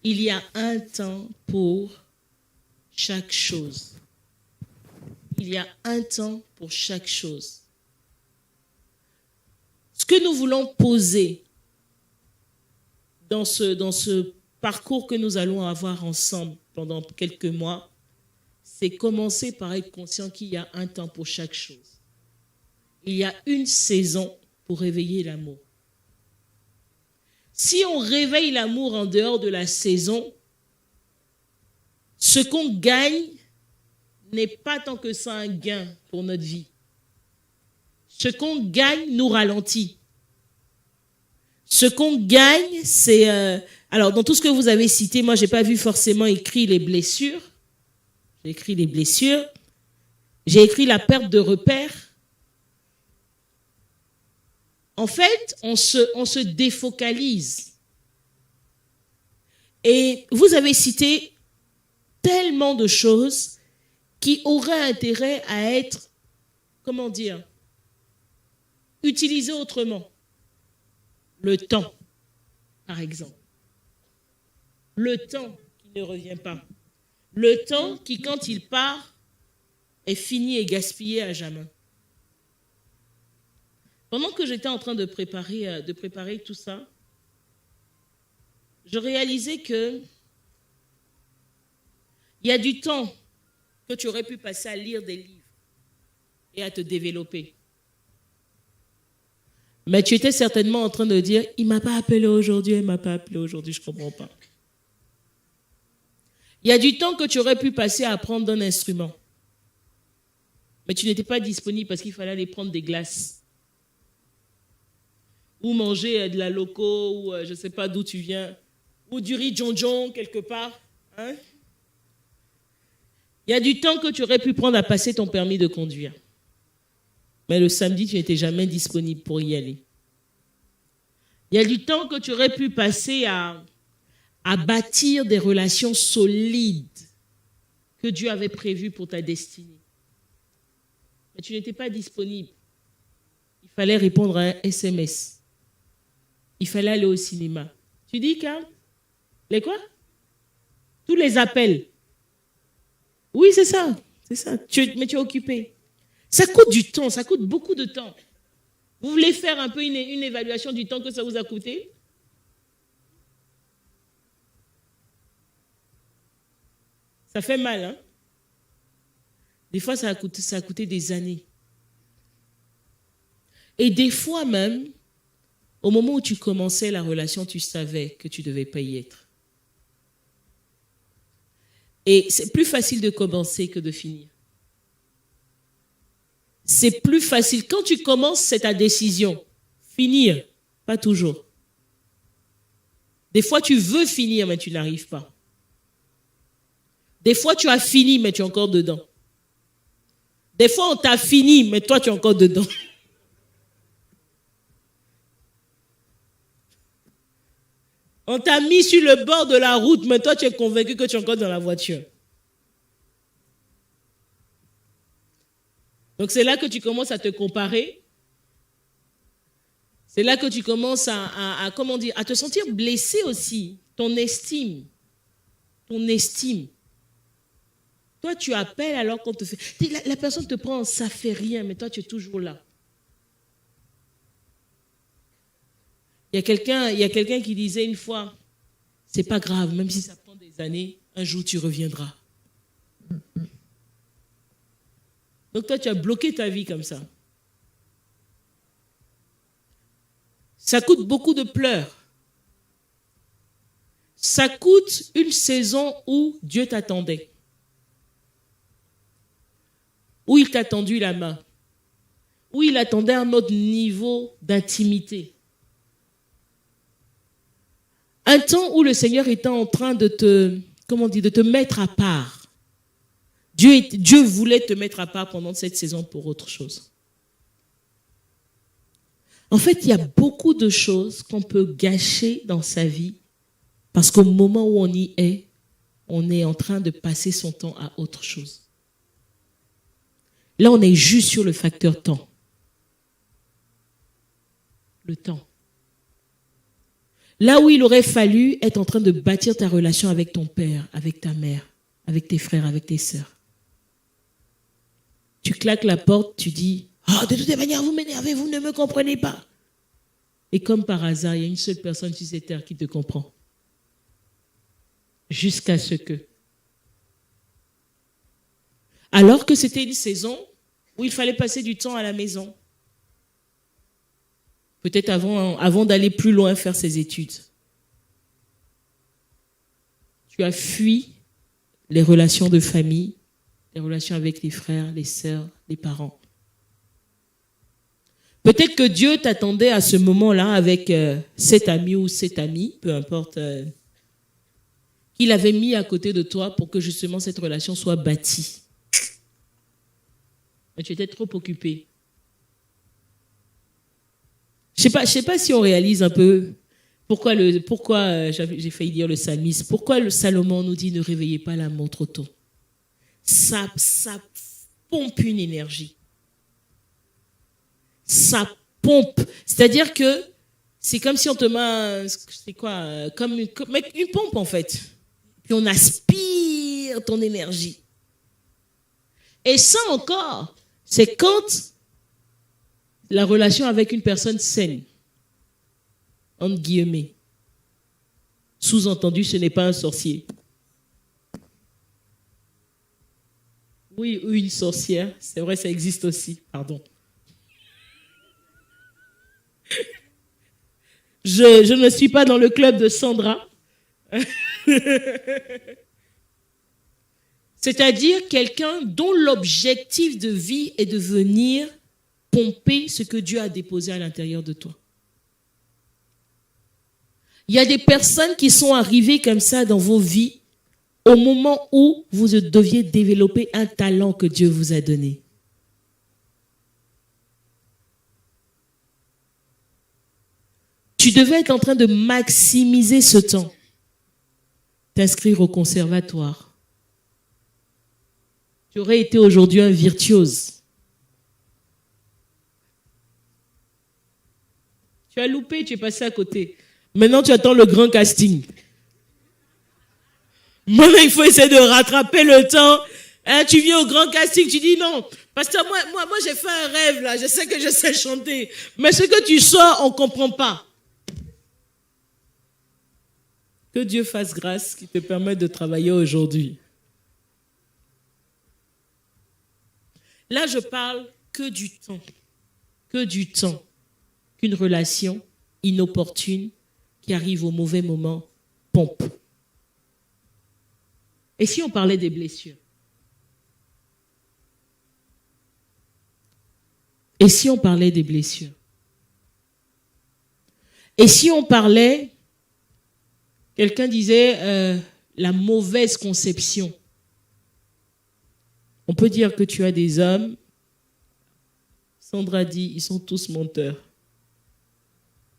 Il y a un temps pour chaque chose. Il y a un temps pour chaque chose. Ce que nous voulons poser dans ce parcours que nous allons avoir ensemble pendant quelques mois, c'est commencer par être conscient qu'il y a un temps pour chaque chose. Il y a une saison pour réveiller l'amour. Si on réveille l'amour en dehors de la saison, ce qu'on gagne n'est pas tant que ça un gain pour notre vie. Ce qu'on gagne nous ralentit. Ce qu'on gagne, c'est... alors, dans tout ce que vous avez cité, moi, je n'ai pas vu forcément écrit les blessures. J'ai écrit les blessures. J'ai écrit la perte de repères. En fait, on se défocalise. Et vous avez cité tellement de choses qui auraient intérêt à être, comment dire, utilisées autrement. Le temps, par exemple. Le temps qui ne revient pas. Le temps qui, quand il part, est fini et gaspillé à jamais. Pendant que j'étais en train de préparer tout ça, je réalisais que il y a du temps que tu aurais pu passer à lire des livres et à te développer. Mais tu étais certainement en train de dire, il ne m'a pas appelé aujourd'hui, il ne m'a pas appelé aujourd'hui, je ne comprends pas. Il y a du temps que tu aurais pu passer à apprendre un instrument. Mais tu n'étais pas disponible parce qu'il fallait aller prendre des glaces. Ou manger de la loco, ou je ne sais pas d'où tu viens. Ou du riz djonjon quelque part. Hein? Il y a du temps que tu aurais pu prendre à passer ton permis de conduire. Mais le samedi, tu n'étais jamais disponible pour y aller. Il y a du temps que tu aurais pu passer à bâtir des relations solides que Dieu avait prévues pour ta destinée. Mais tu n'étais pas disponible. Il fallait répondre à un SMS. Il fallait aller au cinéma. Tu dis, Carl? Les quoi? Tous les appels. Oui, c'est ça. C'est ça. Mais tu es occupé. Ça coûte du temps, ça coûte beaucoup de temps. Vous voulez faire un peu une évaluation du temps que ça vous a coûté? Ça fait mal, hein? Des fois, ça a coûté des années. Et des fois même, au moment où tu commençais la relation, tu savais que tu ne devais pas y être. Et c'est plus facile de commencer que de finir. C'est plus facile. Quand tu commences, c'est ta décision. Finir, pas toujours. Des fois, tu veux finir, mais tu n'arrives pas. Des fois, tu as fini, mais tu es encore dedans. Des fois, on t'a fini, mais toi, tu es encore dedans. On t'a mis sur le bord de la route, mais toi, tu es convaincu que tu es encore dans la voiture. Donc, c'est là que tu commences à te comparer. C'est là que tu commences à te sentir blessé aussi. Ton estime. Toi, tu appelles alors qu'on te fait... La personne te prend, ça fait rien, mais toi, tu es toujours là. Il y a quelqu'un qui disait une fois, c'est pas grave, même si ça prend des années, un jour tu reviendras. Donc toi, tu as bloqué ta vie comme ça. Ça coûte beaucoup de pleurs. Ça coûte une saison où Dieu t'attendait. Où il t'a tendu la main. Où il attendait un autre niveau d'intimité. Un temps où le Seigneur était en train de te mettre à part. Dieu voulait te mettre à part pendant cette saison pour autre chose. En fait, il y a beaucoup de choses qu'on peut gâcher dans sa vie parce qu'au moment où on est en train de passer son temps à autre chose. Là, on est juste sur le facteur temps. Le temps. Là où il aurait fallu être en train de bâtir ta relation avec ton père, avec ta mère, avec tes frères, avec tes sœurs. Tu claques la porte, tu dis « Oh, de toute manière, vous m'énervez, vous ne me comprenez pas. » Et comme par hasard, il y a une seule personne sur cette terre qui te comprend. Jusqu'à ce que. Alors que c'était une saison où il fallait passer du temps à la maison. Peut-être avant d'aller plus loin faire ses études. Tu as fui les relations de famille, les relations avec les frères, les sœurs, les parents. Peut-être que Dieu t'attendait à ce moment-là avec cet ami ou cette amie, peu importe, qu'il avait mis à côté de toi pour que justement cette relation soit bâtie. Mais tu étais trop occupé. Je sais pas si on réalise un peu pourquoi j'ai failli dire le psalmiste, pourquoi le Salomon nous dit ne réveillez pas l'amour trop tôt. Ça pompe une énergie. Ça pompe. C'est-à-dire que c'est comme si on te met, c'est quoi, comme une pompe en fait. Puis on aspire ton énergie. Et ça encore, c'est quand la relation avec une personne saine, entre guillemets. Sous-entendu, ce n'est pas un sorcier. Oui, ou une sorcière. C'est vrai, ça existe aussi. Pardon. Je ne suis pas dans le club de Sandra. C'est-à-dire quelqu'un dont l'objectif de vie est de venir pomper ce que Dieu a déposé à l'intérieur de toi. Il y a des personnes qui sont arrivées comme ça dans vos vies au moment où vous deviez développer un talent que Dieu vous a donné. Tu devais être en train de maximiser ce temps. T'inscrire au conservatoire. Tu aurais été aujourd'hui un virtuose. Tu as loupé, tu es passé à côté. Maintenant, tu attends le grand casting. Maintenant, il faut essayer de rattraper le temps. Hein, tu viens au grand casting, tu dis non. Pasteur, moi, j'ai fait un rêve là. Je sais que je sais chanter. Mais ce que tu sors, on ne comprend pas. Que Dieu fasse grâce qui te permette de travailler aujourd'hui. Là, je parle que du temps. Que du temps. Qu'une relation inopportune qui arrive au mauvais moment pompe. Et si on parlait des blessures? Et si on parlait des blessures? Et si on parlait, quelqu'un disait, la mauvaise conception. On peut dire que tu as des hommes, Sandra dit, ils sont tous menteurs.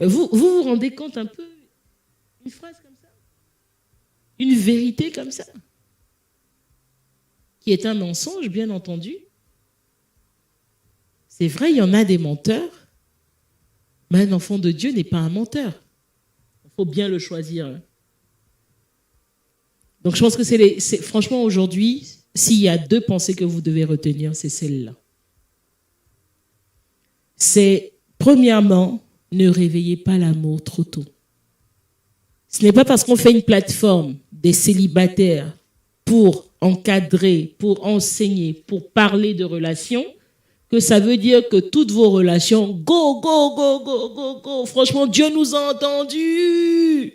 Vous rendez compte un peu? Une phrase comme ça? Une vérité comme ça? Qui est un mensonge, bien entendu. C'est vrai, il y en a des menteurs, mais un enfant de Dieu n'est pas un menteur. Il faut bien le choisir. Donc je pense que franchement aujourd'hui, s'il y a deux pensées que vous devez retenir, c'est celle-là. C'est, premièrement, ne réveillez pas l'amour trop tôt. Ce n'est pas parce qu'on fait une plateforme des célibataires pour encadrer, pour enseigner, pour parler de relations, que ça veut dire que toutes vos relations, go, go, go, go, go, go. Franchement, Dieu nous a entendus.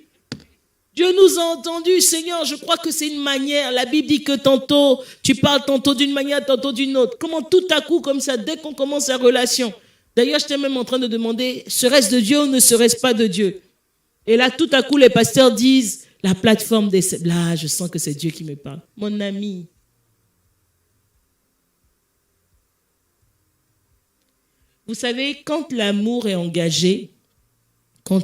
Dieu nous a entendus, Seigneur, je crois que c'est une manière. La Bible dit que tantôt, tu parles tantôt d'une manière, tantôt d'une autre. Comment tout à coup, comme ça, dès qu'on commence la relation. D'ailleurs, j'étais même en train de demander, serait-ce de Dieu ou ne serait-ce pas de Dieu? Et là, tout à coup, les pasteurs disent, la plateforme des... Là, je sens que c'est Dieu qui me parle. Mon ami. Vous savez, quand l'amour est engagé, quand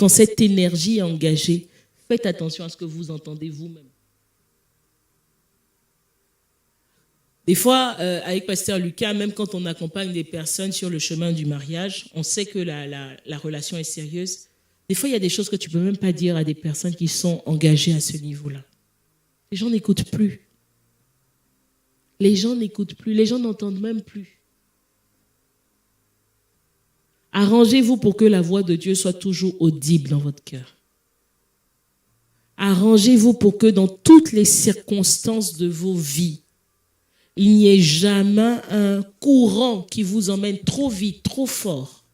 cette énergie est engagée, faites attention à ce que vous entendez vous-même. Des fois, avec Pasteur Lucas, même quand on accompagne des personnes sur le chemin du mariage, on sait que la relation est sérieuse. Des fois, il y a des choses que tu ne peux même pas dire à des personnes qui sont engagées à ce niveau-là. Les gens n'écoutent plus. Les gens n'écoutent plus. Les gens n'entendent même plus. Arrangez-vous pour que la voix de Dieu soit toujours audible dans votre cœur. Arrangez-vous pour que dans toutes les circonstances de vos vies, il n'y ait jamais un courant qui vous emmène trop vite, trop fort,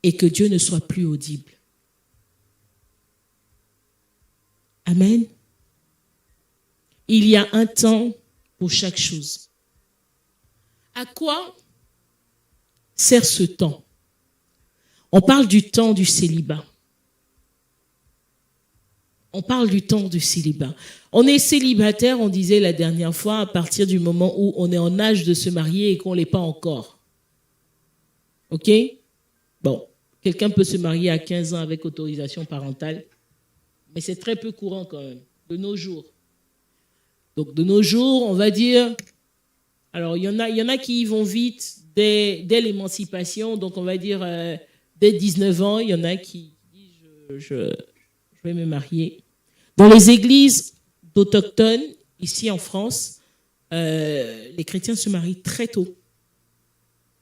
et que Dieu ne soit plus audible. Amen. Il y a un temps pour chaque chose. À quoi sert ce temps? On parle du temps du célibat. On parle du temps du célibat. On est célibataire, on disait la dernière fois, à partir du moment où on est en âge de se marier et qu'on ne l'est pas encore. OK? Bon, quelqu'un peut se marier à 15 ans avec autorisation parentale, mais c'est très peu courant quand même, de nos jours. Donc, de nos jours, on va dire... Alors, il y en a qui y vont vite dès l'émancipation. Donc, on va dire dès 19 ans, il y en a qui disent je vais me marier. Dans les églises d'autochtones, ici en France, les chrétiens se marient très tôt.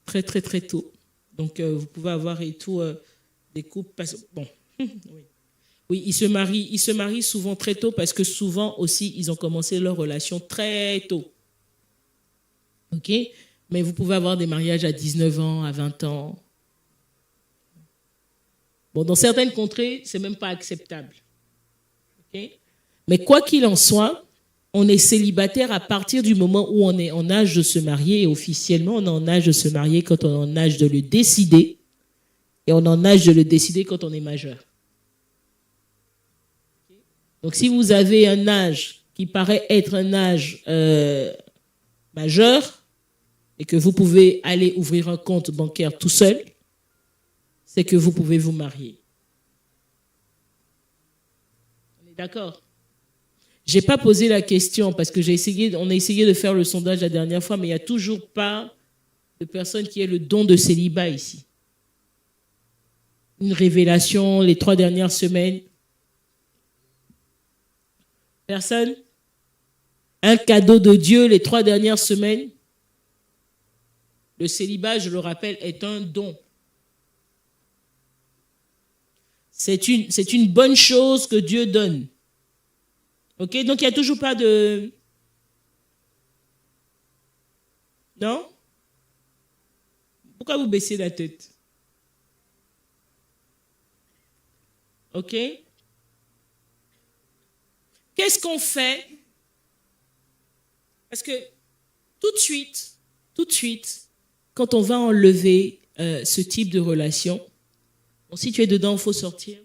Très, très, très tôt. Donc, vous pouvez avoir et tout des couples... Bon, oui, ils se marient souvent très tôt parce que souvent aussi, ils ont commencé leur relation très tôt. OK? Mais vous pouvez avoir des mariages à 19 ans, à 20 ans. Bon, dans certaines contrées, ce n'est même pas acceptable. OK? Mais quoi qu'il en soit, on est célibataire à partir du moment où on est en âge de se marier. Et officiellement, on est en âge de se marier quand on est en âge de le décider. Et on est en âge de le décider quand on est majeur. Donc, si vous avez un âge qui paraît être un âge majeur et que vous pouvez aller ouvrir un compte bancaire tout seul, c'est que vous pouvez vous marier. On est d'accord? Je n'ai pas posé la question parce que on a essayé de faire le sondage la dernière fois, mais il n'y a toujours pas de personne qui ait le don de célibat ici. Une révélation les 3 dernières semaines. Personne? Un cadeau de Dieu les 3 dernières semaines? Le célibat, je le rappelle, est un don. C'est une bonne chose que Dieu donne. OK? Donc, il n'y a toujours pas de... Non? Pourquoi vous baissez la tête? OK? Qu'est-ce qu'on fait? Parce que tout de suite, quand on va enlever ce type de relation, bon, si tu es dedans, il faut sortir.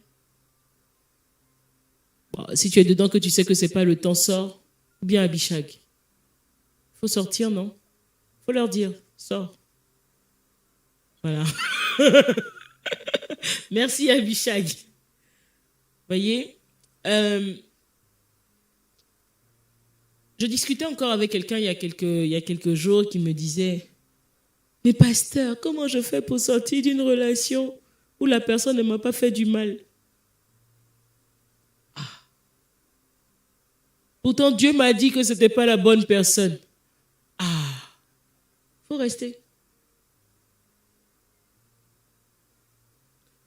Bon, si tu es dedans, que tu sais que ce n'est pas le temps, sors. Ou bien Abishag. Il faut sortir, non? Il faut leur dire, sors. Voilà. Merci Abishag. Vous voyez? Je discutais encore avec quelqu'un il y a quelques jours qui me disait « Mais pasteur, comment je fais pour sortir d'une relation où la personne ne m'a pas fait du mal ?» Pourtant, Dieu m'a dit que ce n'était pas la bonne personne. Il faut rester.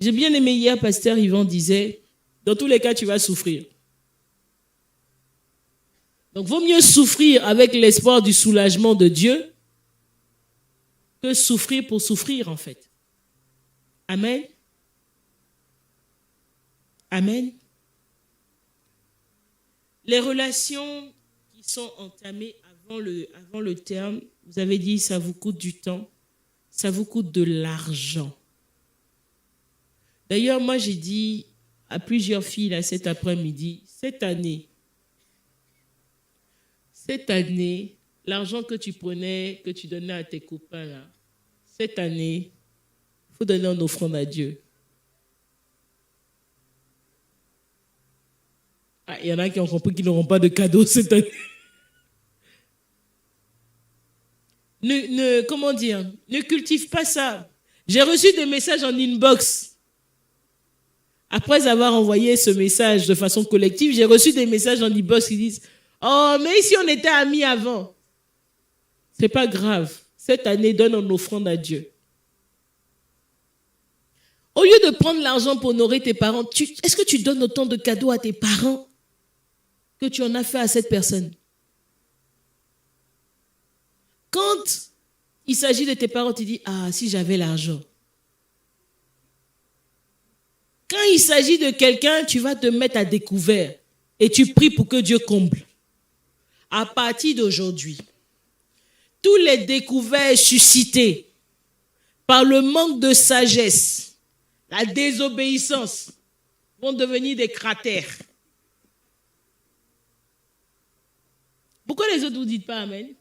J'ai bien aimé hier, pasteur Yvan disait « Dans tous les cas, tu vas souffrir. » Donc, vaut mieux souffrir avec l'espoir du soulagement de Dieu que souffrir pour souffrir, en fait. Amen. Amen. Les relations qui sont entamées avant le terme, vous avez dit, ça vous coûte du temps, ça vous coûte de l'argent. D'ailleurs, moi, j'ai dit à plusieurs filles là, cet après-midi, cette année, l'argent que tu prenais, que tu donnais à tes copains, là, cette année, il faut donner en offrande à Dieu. Il y en a qui ont compris qu'ils n'auront pas de cadeau cette année. Comment dire? Ne cultive pas ça. J'ai reçu des messages en inbox. Après avoir envoyé ce message de façon collective, j'ai reçu des messages dans l'e-box qui disent « Oh, mais si on était amis avant ?» C'est pas grave. Cette année, donne en offrande à Dieu. Au lieu de prendre l'argent pour honorer tes parents, est-ce que tu donnes autant de cadeaux à tes parents que tu en as fait à cette personne? Quand il s'agit de tes parents, tu dis « Ah, si j'avais l'argent. » Quand il s'agit de quelqu'un, tu vas te mettre à découvert et tu pries pour que Dieu comble. À partir d'aujourd'hui, tous les découverts suscités par le manque de sagesse, la désobéissance, vont devenir des cratères. Pourquoi les autres ne vous dites pas Amen?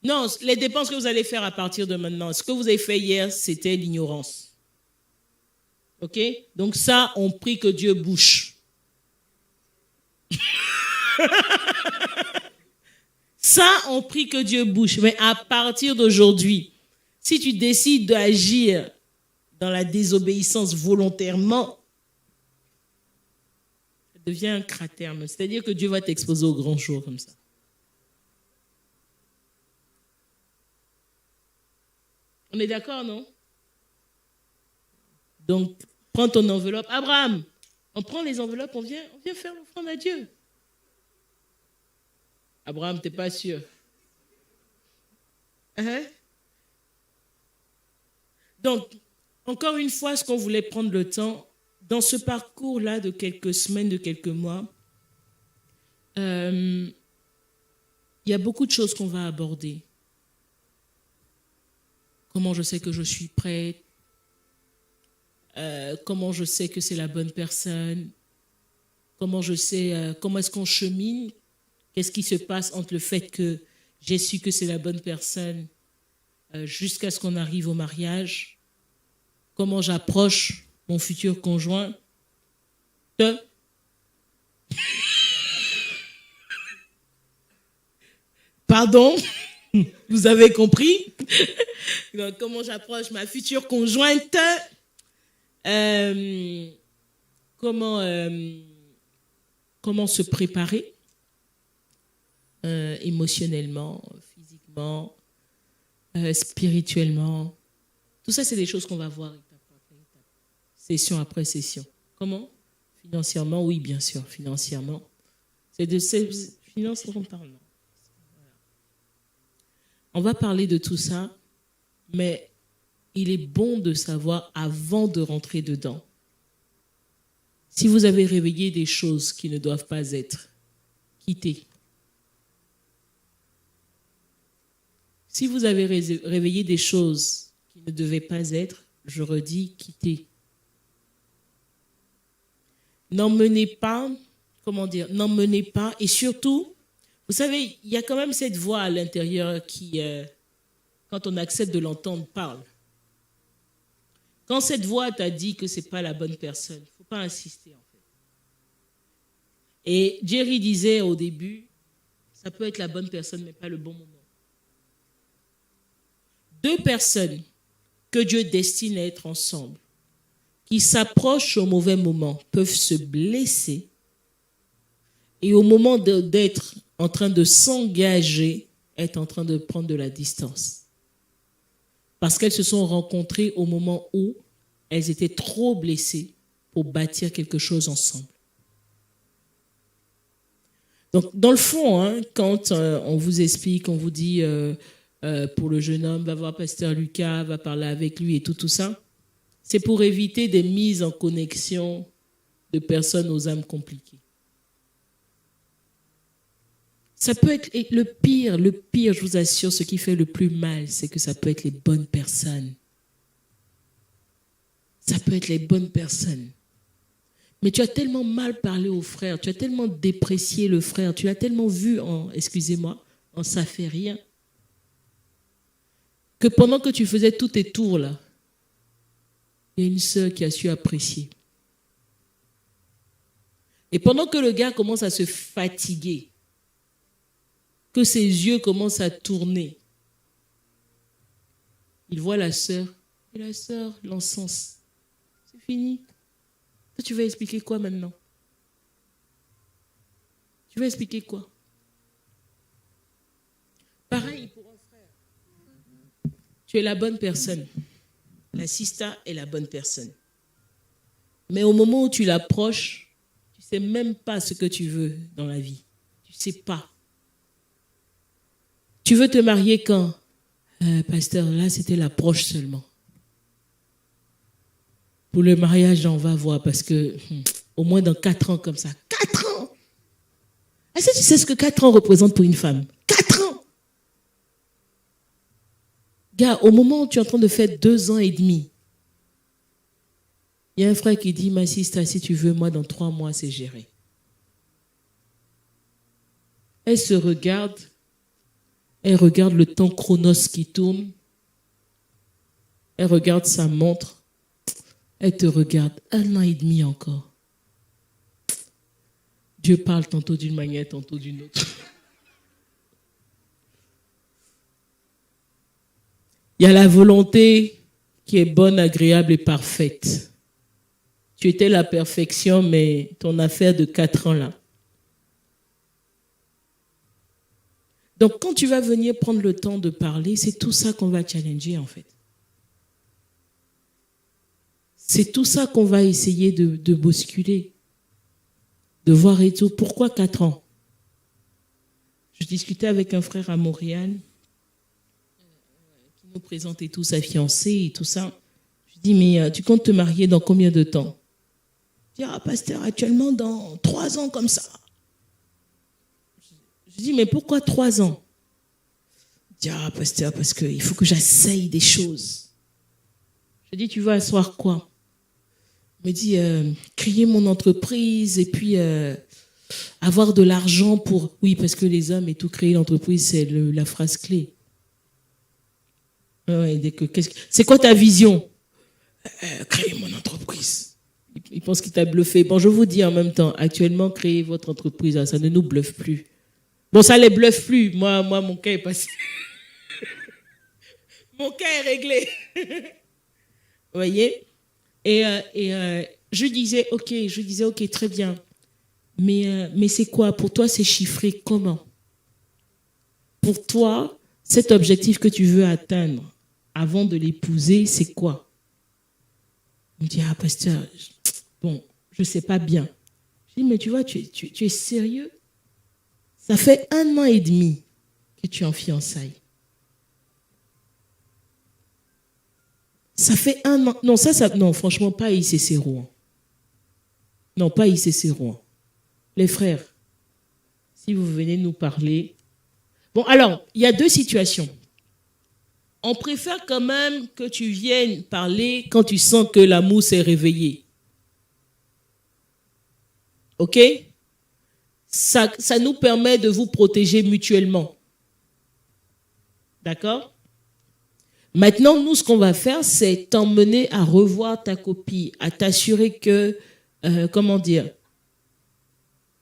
Non, les dépenses que vous allez faire à partir de maintenant, ce que vous avez fait hier, c'était l'ignorance. Ok? Donc ça, on prie que Dieu bouche. Ça, on prie que Dieu bouche. Mais à partir d'aujourd'hui, si tu décides d'agir dans la désobéissance volontairement, ça devient un cratère. C'est-à-dire que Dieu va t'exposer au grand jour comme ça. On est d'accord, non? Donc, prends ton enveloppe. Abraham, on prend les enveloppes, on vient faire l'offrande à Dieu. Abraham, tu n'es pas sûr? Hein? Donc, encore une fois, ce qu'on voulait prendre le temps, dans ce parcours-là de quelques semaines, de quelques mois, il y a beaucoup de choses qu'on va aborder. Comment je sais que je suis prête? Comment je sais que c'est la bonne personne? Comment je sais, comment est-ce qu'on chemine? Qu'est-ce qui se passe entre le fait que j'ai su que c'est la bonne personne jusqu'à ce qu'on arrive au mariage? Comment j'approche mon futur conjoint? Pardon? Vous avez compris? Donc, comment j'approche ma future conjointe? Comment se préparer émotionnellement, physiquement, spirituellement. Tout ça, c'est des choses qu'on va voir étape après étape, session après session. Comment? Financièrement, oui, bien sûr, financièrement. C'est de ces finances qu'on parle. Voilà. On va parler de tout ça, mais il est bon de savoir avant de rentrer dedans. Si vous avez réveillé des choses qui ne doivent pas être, quittez. Si vous avez réveillé des choses qui ne devaient pas être, je redis, quittez. N'emmenez pas, n'emmenez pas, et surtout, vous savez, il y a quand même cette voix à l'intérieur qui, quand on accepte de l'entendre, parle. Quand cette voix t'a dit que ce n'est pas la bonne personne, il ne faut pas insister en fait. Et Jerry disait au début, ça peut être la bonne personne, mais pas le bon moment. Deux personnes que Dieu destine à être ensemble, qui s'approchent au mauvais moment, peuvent se blesser et au moment d'être en train de s'engager, être en train de prendre de la distance. Parce qu'elles se sont rencontrées au moment où elles étaient trop blessées pour bâtir quelque chose ensemble. Donc, dans le fond, quand on vous explique, on vous dit pour le jeune homme, va voir Pasteur Lucas, va parler avec lui et tout ça, c'est pour éviter des mises en connexion de personnes aux âmes compliquées. Ça peut être le pire, je vous assure, ce qui fait le plus mal, c'est que ça peut être les bonnes personnes. Ça peut être les bonnes personnes. Mais tu as tellement mal parlé au frère, tu as tellement déprécié le frère, tu l'as tellement vu en ça fait rien, que pendant que tu faisais tous tes tours là, il y a une sœur qui a su apprécier. Et pendant que le gars commence à se fatiguer, que ses yeux commencent à tourner, il voit la sœur, et la sœur l'encense. C'est C'est fini. Toi, tu vas expliquer quoi maintenant? Tu vas expliquer quoi? Pareil pour un frère. Tu es la bonne personne. La sista est la bonne personne. Mais au moment où tu l'approches, tu ne sais même pas ce que tu veux dans la vie. Tu ne sais pas. Tu veux te marier quand? Pasteur, là, c'était l'approche seulement. Pour le mariage, on va voir parce que au moins dans 4 ans comme ça. 4 ans! Est-ce que tu sais ce que 4 ans représente pour une femme? 4 ans! Gars, au moment où tu es en train de faire 2 ans et demi, il y a un frère qui dit, ma sista, si tu veux, moi, dans 3 mois, c'est géré. Elle se regarde, elle regarde le temps chronos qui tourne, elle regarde sa montre, elle te regarde 1 an et demi encore. Dieu parle tantôt d'une manière, tantôt d'une autre. Il y a la volonté qui est bonne, agréable et parfaite. Tu étais la perfection, mais ton affaire de 4 ans là. Donc, quand tu vas venir prendre le temps de parler, c'est tout ça qu'on va challenger en fait. C'est tout ça qu'on va essayer de bousculer, de voir et tout. Pourquoi 4 ans? Je discutais avec un frère à Montréal qui nous présentait tout sa fiancée et tout ça. Je dis, mais tu comptes te marier dans combien de temps? Je dis, pasteur, actuellement dans 3 ans comme ça. Je dis, mais pourquoi 3 ans? Je dis, pasteur, parce qu'il faut que j'essaye des choses. Je dis, tu vas asseoir quoi? Il me dit, créer mon entreprise et puis avoir de l'argent pour... Oui, parce que les hommes et tout, créer l'entreprise, c'est la phrase clé. Ouais, c'est quoi ta vision? Créer mon entreprise. Il pense qu'il t'a bluffé. Bon, je vous dis en même temps, actuellement, créer votre entreprise, ça ne nous bluffe plus. Bon, ça ne les bluffe plus. Moi, mon cas est passé. Mon cas est réglé. Vous voyez? Et je disais, ok, très bien. Mais c'est quoi? Pour toi, c'est chiffré comment? Pour toi, cet objectif que tu veux atteindre avant de l'épouser, c'est quoi? Il me dit, pasteur, bon, je ne sais pas bien. Je dis, mais tu vois, tu es sérieux? Ça fait 1 an et demi que tu es en fiançailles. Ça fait 1 an. Non, non, franchement, pas ICC Rouen. Non, pas ICC Rouen. Les frères, si vous venez nous parler. Bon, alors, il y a 2 situations. On préfère quand même que tu viennes parler quand tu sens que la mousse est réveillée. OK? Ça nous permet de vous protéger mutuellement. D'accord? Maintenant, nous, ce qu'on va faire, c'est t'emmener à revoir ta copie, à t'assurer que, à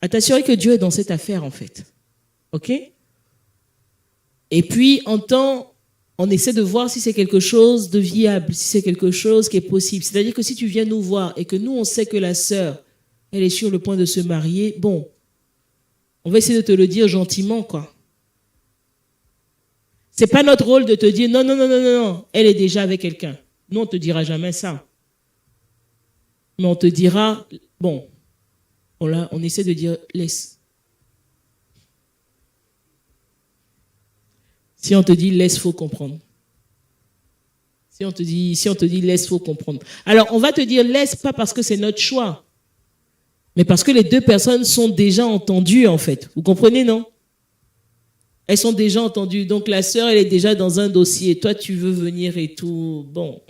t'assurer que Dieu est dans cette affaire, en fait. OK? Et puis, on essaie de voir si c'est quelque chose de viable, si c'est quelque chose qui est possible. C'est-à-dire que si tu viens nous voir et que nous, on sait que la sœur, elle est sur le point de se marier, bon, on va essayer de te le dire gentiment, quoi. C'est pas notre rôle de te dire non, elle est déjà avec quelqu'un. Nous, on te dira jamais ça. Mais on te dira, bon, on essaie de dire laisse. Si on te dit laisse, faut comprendre. Si on te dit laisse, faut comprendre. Alors, on va te dire laisse pas parce que c'est notre choix, mais parce que les 2 personnes sont déjà entendues, en fait. Vous comprenez, non? Elles sont déjà entendues. Donc, la sœur, elle est déjà dans un dossier. Toi, tu veux venir et tout. Bon,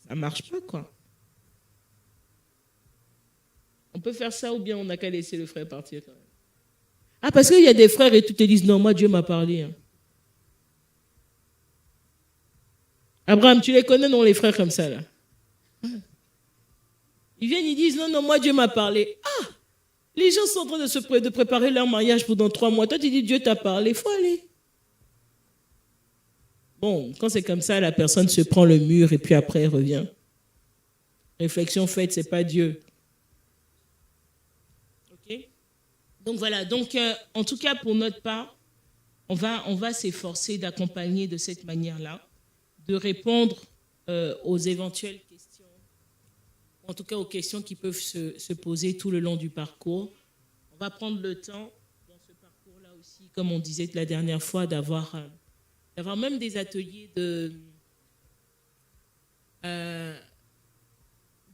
ça marche pas, quoi. On peut faire ça ou bien on n'a qu'à laisser le frère partir quand même. Parce qu'il y a des frères et tout te disent, non, moi, Dieu m'a parlé. Hein. Abraham, tu les connais, non, les frères comme ça, là? Ils viennent, ils disent, non, moi, Dieu m'a parlé. Les gens sont en train de préparer leur mariage pour dans 3 mois. Toi, tu dis, Dieu t'a parlé, il faut aller. Bon, quand c'est comme ça, la personne se prend le mur et puis après, elle revient. Réflexion faite, ce n'est pas Dieu. OK? Donc voilà, donc en tout cas pour notre part, on va s'efforcer d'accompagner de cette manière-là, de répondre aux éventuelles questions, en tout cas aux questions qui peuvent se poser tout le long du parcours. On va prendre le temps, dans ce parcours-là aussi, comme on disait la dernière fois, d'avoir même des ateliers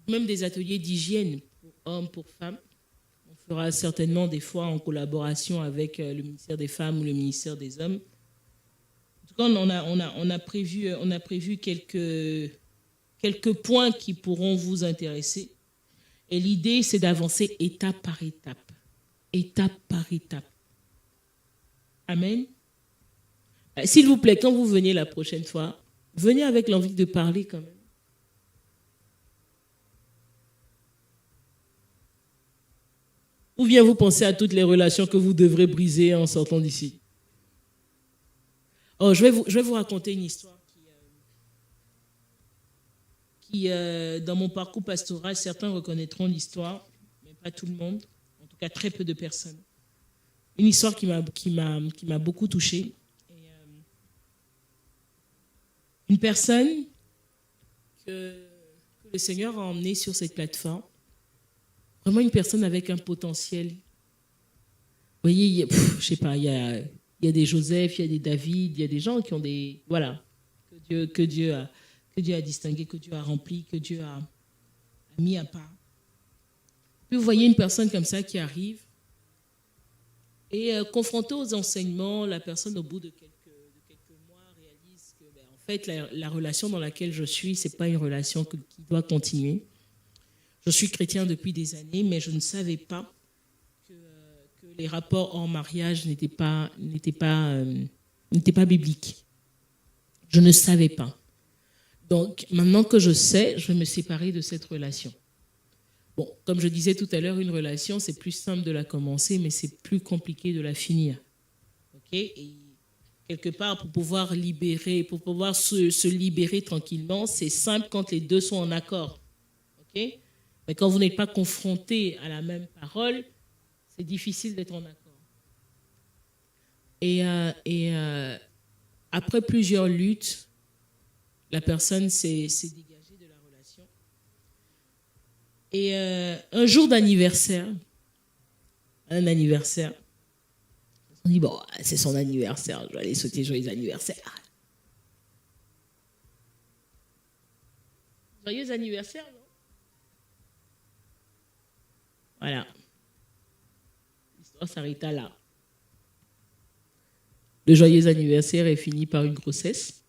même des ateliers d'hygiène pour hommes, pour femmes. On fera certainement des fois en collaboration avec le ministère des Femmes ou le ministère des Hommes. En tout cas, on a prévu quelques points qui pourront vous intéresser. Et l'idée, c'est d'avancer étape par étape. Étape par étape. Amen. S'il vous plaît, quand vous venez la prochaine fois, venez avec l'envie de parler quand même. Ou bien vous pensez à toutes les relations que vous devrez briser en sortant d'ici. Oh, je vais vous raconter une histoire qui dans mon parcours pastoral, certains reconnaîtront l'histoire, mais pas tout le monde, en tout cas très peu de personnes. Une histoire qui m'a beaucoup touchée. Une personne que le Seigneur a emmenée sur cette plateforme, vraiment une personne avec un potentiel. Vous voyez, je sais pas, il y a des Joseph, il y a des David, il y a des gens qui ont des... Voilà, que Dieu a distingué, que Dieu a rempli, que Dieu a mis à part. Puis vous voyez une personne comme ça qui arrive et confrontée aux enseignements, la personne au bout de quelques mois réalise que en fait la relation dans laquelle je suis, c'est pas une relation qui doit continuer. Je suis chrétien depuis des années, mais je ne savais pas que les rapports hors mariage n'étaient pas bibliques. Je ne savais pas. Donc, maintenant que je sais, je vais me séparer de cette relation. Bon, comme je disais tout à l'heure, une relation, c'est plus simple de la commencer, mais c'est plus compliqué de la finir. OK ? Et quelque part, pour pouvoir se libérer tranquillement, c'est simple quand les deux sont en accord. OK ? Mais quand vous n'êtes pas confronté à la même parole, c'est difficile d'être en accord. Et après plusieurs luttes, la personne s'est dégagée de la relation. Et un jour d'anniversaire, on dit, bon, c'est son anniversaire, je vais aller souhaiter joyeux anniversaire. Joyeux anniversaire, non? Voilà. L'histoire s'arrêta là. Le joyeux anniversaire est fini par une grossesse.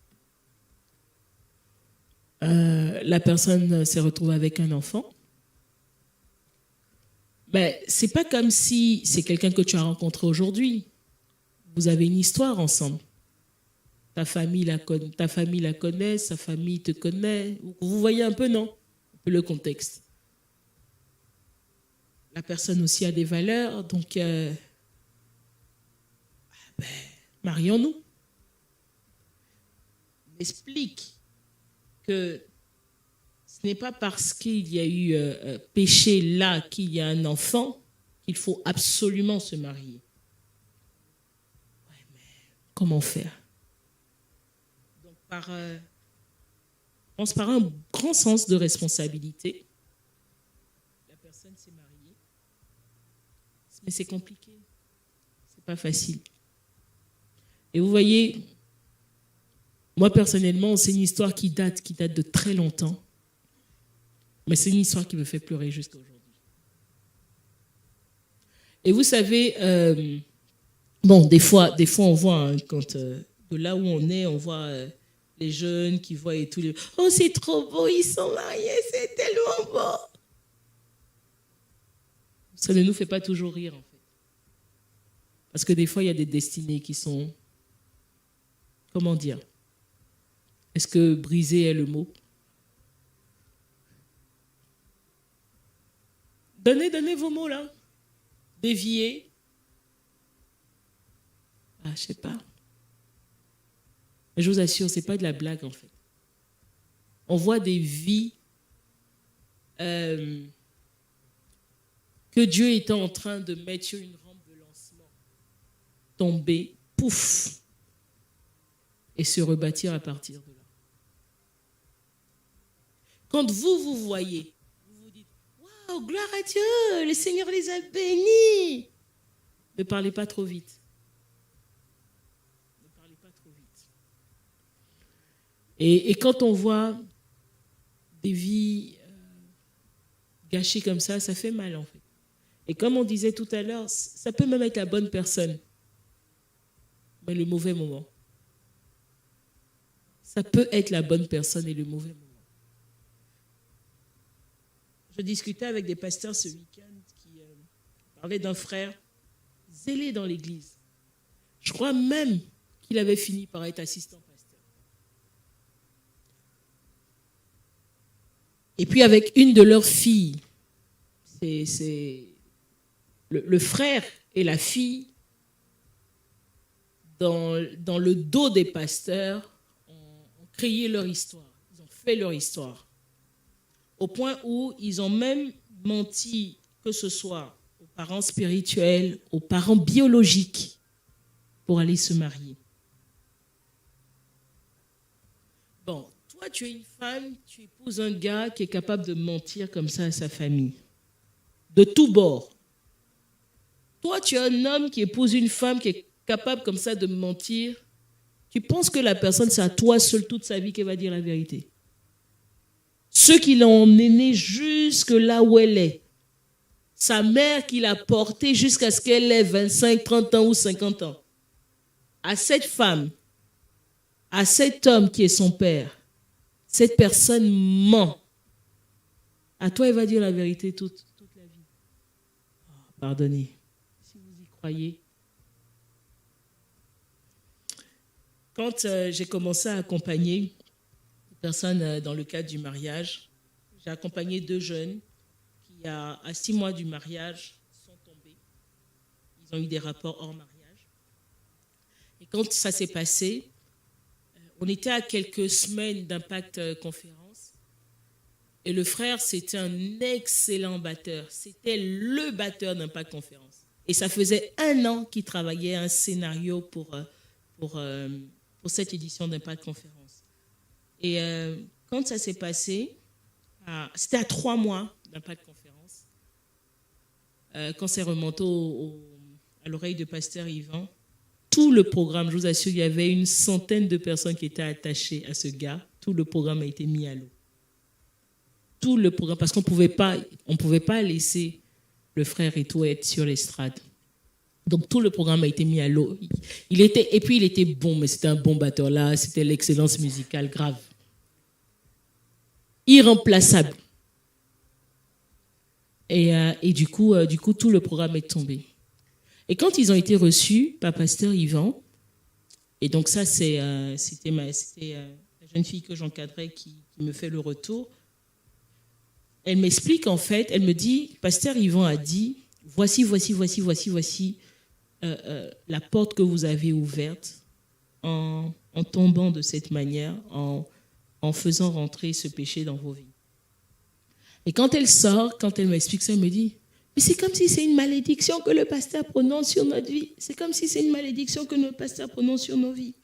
La personne s'est retrouvée avec un enfant. Mais c'est pas comme si c'est quelqu'un que tu as rencontré aujourd'hui. Vous avez une histoire ensemble. Ta famille la connaît, sa famille te connaît. Vous voyez un peu, non? Un peu le contexte. La personne aussi a des valeurs, donc marions-nous. M'explique que ce n'est pas parce qu'il y a eu péché là qu'il y a un enfant qu'il faut absolument se marier. Ouais, mais comment faire? Donc par un grand sens de responsabilité, la personne s'est mariée. Mais c'est compliqué. C'est pas facile. Et vous voyez, moi personnellement, c'est une histoire qui date de très longtemps. Mais c'est une histoire qui me fait pleurer jusqu'à aujourd'hui. Et vous savez, bon, des fois on voit, hein, quand de là où on est, on voit les jeunes qui voient et tout. Oh, c'est trop beau, ils sont mariés, c'est tellement beau. Ça ne nous fait pas toujours rire, en fait. Parce que des fois, il y a des destinées qui sont... Comment dire? Est-ce que briser est le mot? Donnez vos mots, là. Dévier. Ah, je sais pas. Mais je vous assure, c'est pas de la blague, en fait. On voit des vies euh, que Dieu était en train de mettre sur une rampe de lancement, tomber, pouf, et se rebâtir à partir de là. Quand vous voyez, vous vous dites, waouh, gloire à Dieu, le Seigneur les a bénis. Ne parlez pas trop vite. Ne parlez pas trop vite. Et quand on voit des vies gâchées comme ça fait mal en fait. Et comme on disait tout à l'heure, ça peut même être la bonne personne, mais le mauvais moment. Ça peut être la bonne personne et le mauvais moment. Je discutais avec des pasteurs ce week-end qui parlaient d'un frère zélé dans l'église. Je crois même qu'il avait fini par être assistant pasteur. Et puis avec une de leurs filles, c'est le frère et la fille, dans le dos des pasteurs, ont créé leur histoire. Ils ont fait leur histoire. Au point où ils ont même menti, que ce soit aux parents spirituels, aux parents biologiques, pour aller se marier. Bon, toi, tu es une femme, tu épouses un gars qui est capable de mentir comme ça à sa famille, de tous bords. Toi, tu es un homme qui épouse une femme qui est capable comme ça de mentir. Tu penses que la personne, c'est à toi seul toute sa vie qu'elle va dire la vérité. Ceux qui l'ont emmenée jusque là où elle est. Sa mère qui l'a portée jusqu'à ce qu'elle ait 25, 30 ans ou 50 ans. À cette femme, à cet homme qui est son père, cette personne ment. À toi, elle va dire la vérité toute la vie. Oh, pardonnez, si vous y croyez. Quand j'ai commencé à accompagner personnes dans le cadre du mariage, j'ai accompagné 2 jeunes qui, à 6 mois du mariage, sont tombés. Ils ont eu des rapports hors mariage. Et quand ça s'est passé, on était à quelques semaines d'Impact Conférence. Et le frère, c'était un excellent batteur. C'était le batteur d'Impact Conférence. Et ça faisait 1 an qu'il travaillait un scénario pour cette édition d'Impact Conférence. Et quand ça s'est passé, c'était à 3 mois d'Impact Conférence, quand c'est remonté à l'oreille de Pasteur Yvan, tout le programme, je vous assure, il y avait une centaine de personnes qui étaient attachées à ce gars. Tout le programme a été mis à l'eau. Tout le programme, parce qu'on ne pouvait pas laisser le frère et tout être sur l'estrade. Donc tout le programme a été mis à l'eau. Et puis il était bon, mais c'était un bon batteur là, c'était l'excellence musicale grave. Irremplaçable. Et du coup, tout le programme est tombé. Et quand ils ont été reçus par Pasteur Yvan, et donc ça, c'était la jeune fille que j'encadrais qui me fait le retour, elle m'explique en fait, elle me dit, Pasteur Yvan a dit, voici la porte que vous avez ouverte en tombant de cette manière, en faisant rentrer ce péché dans vos vies. Et quand elle sort, quand elle m'explique ça, elle me dit, mais c'est comme si c'est une malédiction que le pasteur prononce sur notre vie. C'est comme si c'est une malédiction que le pasteur prononce sur nos vies.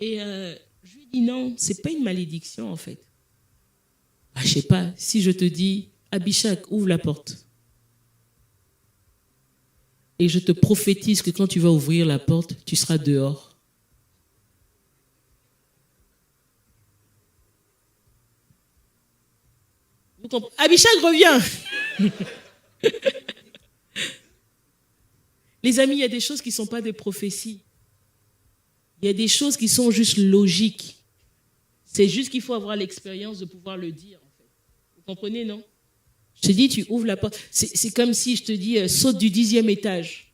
Et je lui dis non, c'est pas une malédiction en fait. Je sais pas, si je te dis, Abishak, ouvre la porte. Et je te prophétise que quand tu vas ouvrir la porte, tu seras dehors. Abishak revient. Les amis, il y a des choses qui ne sont pas des prophéties. Il y a des choses qui sont juste logiques. C'est juste qu'il faut avoir l'expérience de pouvoir le dire. En fait. Vous comprenez, non? Je te dis, tu ouvres la porte. C'est comme si je te dis, saute du 10e étage.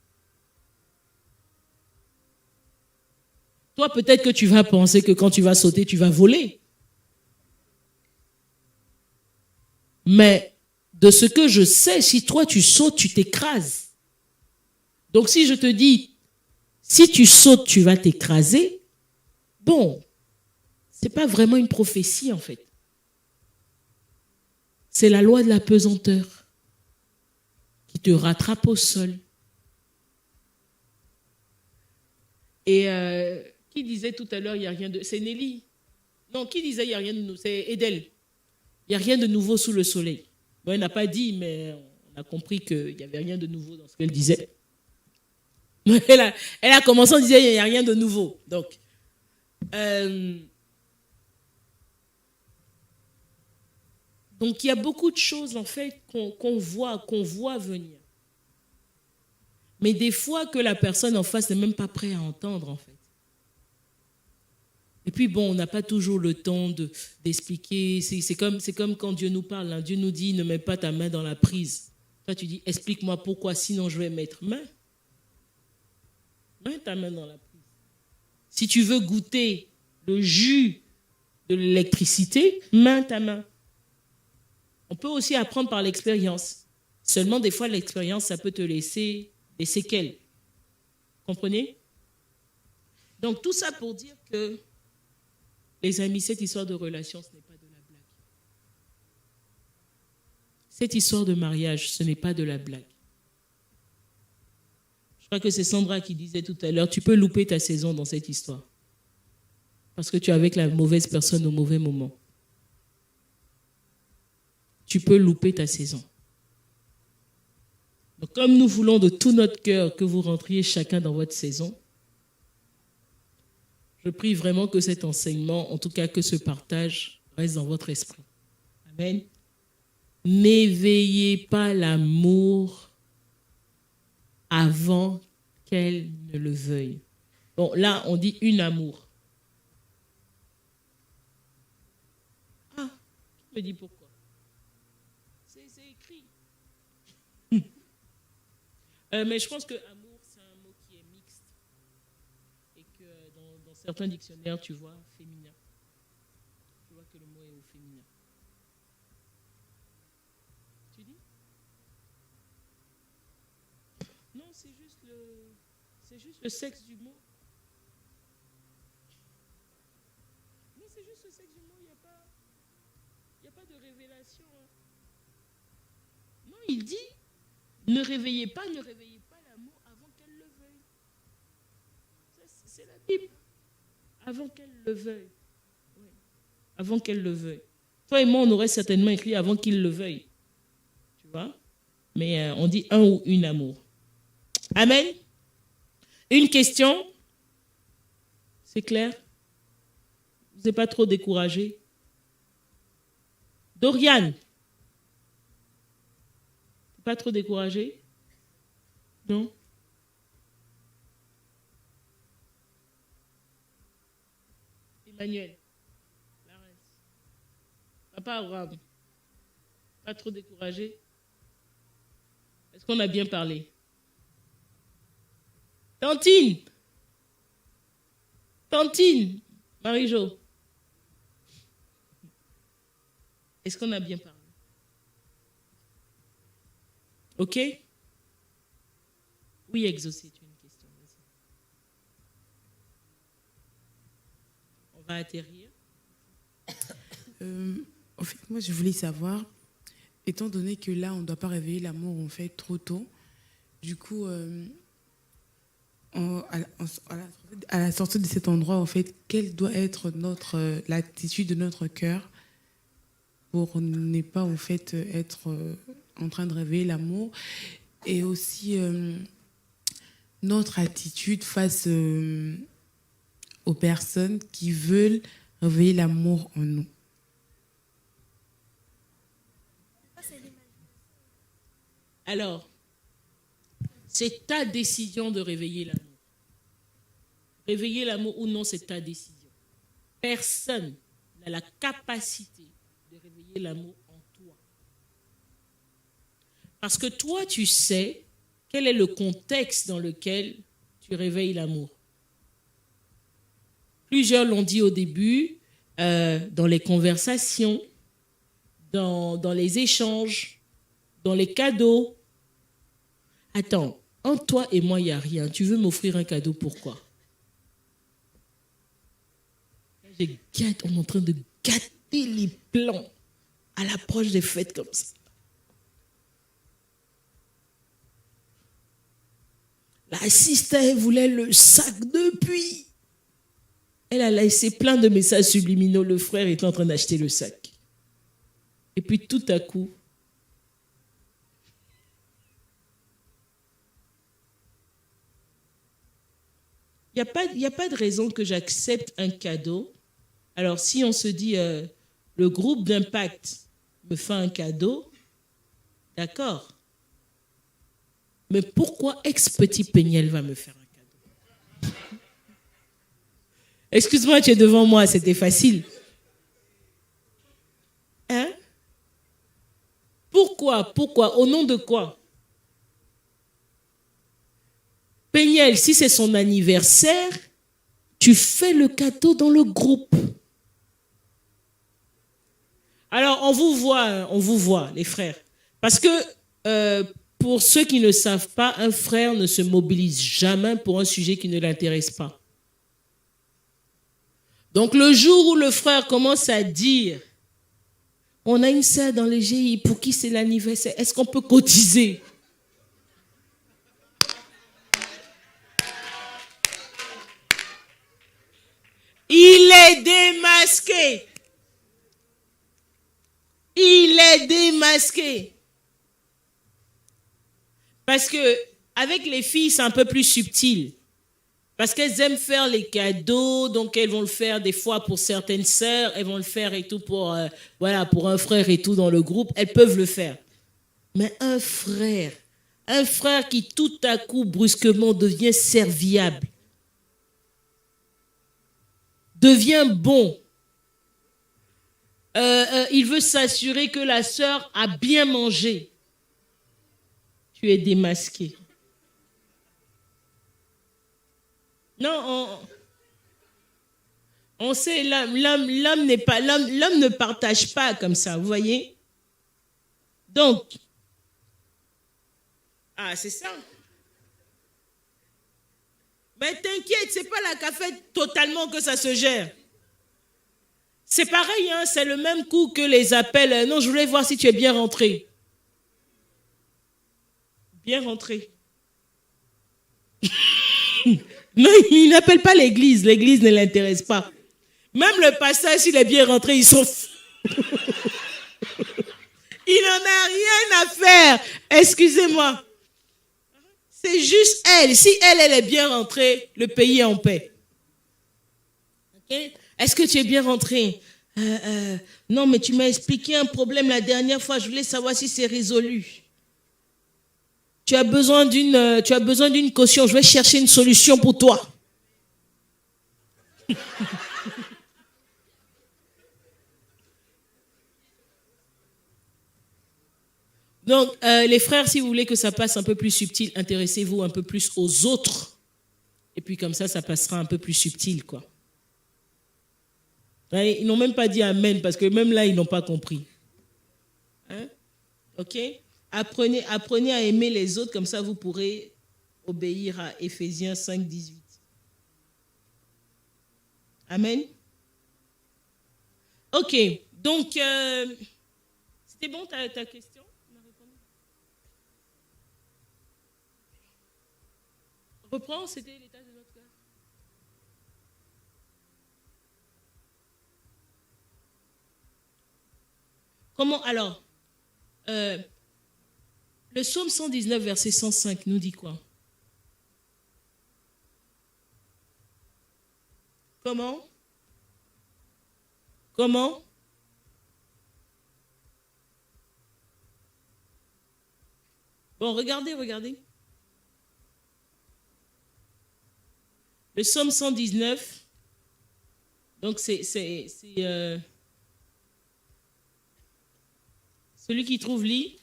Toi, peut-être que tu vas penser que quand tu vas sauter, tu vas voler. Mais de ce que je sais, si toi tu sautes, tu t'écrases. Donc si je te dis, si tu sautes, tu vas t'écraser, bon, c'est pas vraiment une prophétie en fait. C'est la loi de la pesanteur qui te rattrape au sol. Et qui disait tout à l'heure, il n'y a rien de... C'est Nelly. Non, qui disait, il n'y a rien de nouveau? C'est Edel. Il n'y a rien de nouveau sous le soleil. Bon, elle n'a pas dit, mais on a compris qu'il n'y avait rien de nouveau dans ce qu'elle disait. Elle a commencé en disant, il n'y a rien de nouveau. Donc, il y a beaucoup de choses, en fait, qu'on voit venir. Mais des fois que la personne en face n'est même pas prête à entendre, en fait. Et puis bon, on n'a pas toujours le temps d'expliquer. C'est comme quand Dieu nous parle. Hein. Dieu nous dit, ne mets pas ta main dans la prise. Toi, tu dis, explique-moi pourquoi, sinon je vais mettre main. Mets ta main dans la prise. Si tu veux goûter le jus de l'électricité, mets ta main. On peut aussi apprendre par l'expérience. Seulement, des fois, l'expérience, ça peut te laisser des séquelles. Comprenez? Donc, tout ça pour dire que les amis, cette histoire de relation, ce n'est pas de la blague. Cette histoire de mariage, ce n'est pas de la blague. Je crois que c'est Sandra qui disait tout à l'heure, tu peux louper ta saison dans cette histoire. Parce que tu es avec la mauvaise personne au mauvais moment. Tu peux louper ta saison. Donc, comme nous voulons de tout notre cœur que vous rentriez chacun dans votre saison, je prie vraiment que cet enseignement, en tout cas que ce partage, reste dans votre esprit. Amen. N'éveillez pas l'amour avant qu'elle ne le veuille. Bon, là, on dit une amour. Ah, qui me dit pourquoi? C'est écrit. Mais je pense que amour, c'est un mot qui est mixte. Et que dans certains dictionnaires, tu vois, féminin. Tu vois que le mot est au féminin. Tu dis? Non, c'est juste le sexe du mot. Non, c'est juste le sexe du mot. Il n'y a pas de révélation. Hein. Non, il dit, ne réveillez pas l'amour avant qu'elle le veuille. C'est la Bible. Avant qu'elle le veuille. Oui. Avant qu'elle le veuille. Toi et moi, on aurait certainement écrit avant qu'il le veuille. Tu vois? Mais on dit un ou une amour. Amen. Une question? C'est clair? Vous n'êtes pas trop découragé? Doriane? Pas trop découragé? Non? Emmanuel? Papa Abraham? Pas trop découragé? Est-ce qu'on a bien parlé? Tantine? Marie-Jo? Est-ce qu'on a bien parlé? OK? Oui, Exaucé, tu as une question. Vas-y. On va atterrir. En fait, moi, je voulais savoir, étant donné que là, on ne doit pas réveiller l'amour, on fait trop tôt, du coup, à la sortie de cet endroit, en fait, quelle doit être l'attitude de notre cœur pour ne pas, en fait, être en train de réveiller l'amour, et aussi notre attitude face aux personnes qui veulent réveiller l'amour en nous. Alors, c'est ta décision de réveiller l'amour. Réveiller l'amour ou non, c'est ta décision. Personne n'a la capacité de réveiller l'amour en toi. Parce que toi, tu sais quel est le contexte dans lequel tu réveilles l'amour. Plusieurs l'ont dit au début, dans les conversations, dans les échanges, dans les cadeaux. Attends, entre toi et moi, il n'y a rien. Tu veux m'offrir un cadeau, pourquoi? On est en train de gâter les plans. à l'approche des fêtes comme ça. La sister, elle voulait le sac depuis. Elle a laissé plein de messages subliminaux. Le frère est en train d'acheter le sac. Et puis tout à coup, il n'y a pas de raison que j'accepte un cadeau. Alors si on se dit, le groupe d'impact me fait un cadeau, d'accord. Mais pourquoi ex-petit Péniel va me faire un cadeau? Excuse-moi, tu es devant moi, c'était facile. Hein? Pourquoi? Au nom de quoi? Péniel, si c'est son anniversaire, tu fais le cadeau dans le groupe. Alors, on vous voit, les frères. Parce que, pour ceux qui ne savent pas, un frère ne se mobilise jamais pour un sujet qui ne l'intéresse pas. Donc, le jour où le frère commence à dire, on a une sœur dans le GI, pour qui c'est l'anniversaire, est-ce qu'on peut cotiser? Il est démasqué. Il est démasqué. Parce que avec les filles, c'est un peu plus subtil. Parce qu'elles aiment faire les cadeaux, donc elles vont le faire des fois pour certaines sœurs, elles vont le faire et tout pour, pour un frère et tout dans le groupe, elles peuvent le faire. Mais un frère qui tout à coup brusquement devient serviable, devient bon, il veut s'assurer que la sœur a bien mangé. Tu es démasqué. Non, on sait, l'homme ne partage pas comme ça, vous voyez? Donc, c'est ça. Mais t'inquiète, c'est pas la cafette totalement que ça se gère. C'est pareil, hein, c'est le même coup que les appels. Non, je voulais voir si tu es bien rentré. Bien rentré. Non, il n'appelle pas l'église. L'église ne l'intéresse pas. Même le pasteur, s'il est bien rentré, il s'en fout. Il n'en a rien à faire. Excusez-moi. C'est juste elle. Si elle est bien rentrée, le pays est en paix. Okay? Est-ce que tu es bien rentré? Non, mais tu m'as expliqué un problème la dernière fois. Je voulais savoir si c'est résolu. Tu as besoin d'une caution. Je vais chercher une solution pour toi. Donc, les frères, si vous voulez que ça passe un peu plus subtil, intéressez-vous un peu plus aux autres. Et puis comme ça passera un peu plus subtil, quoi. Ouais, ils n'ont même pas dit Amen, parce que même là, ils n'ont pas compris. Hein? Ok? Apprenez à aimer les autres, comme ça vous pourrez obéir à Éphésiens 5, 18. Amen? Ok, donc, c'était bon ta question? Reprends, c'était l'état de notre cœur. Comment alors? Le psaume 119, verset 105 nous dit quoi? Comment? Bon, regardez. Le psaume 119, donc c'est celui qui trouve lit.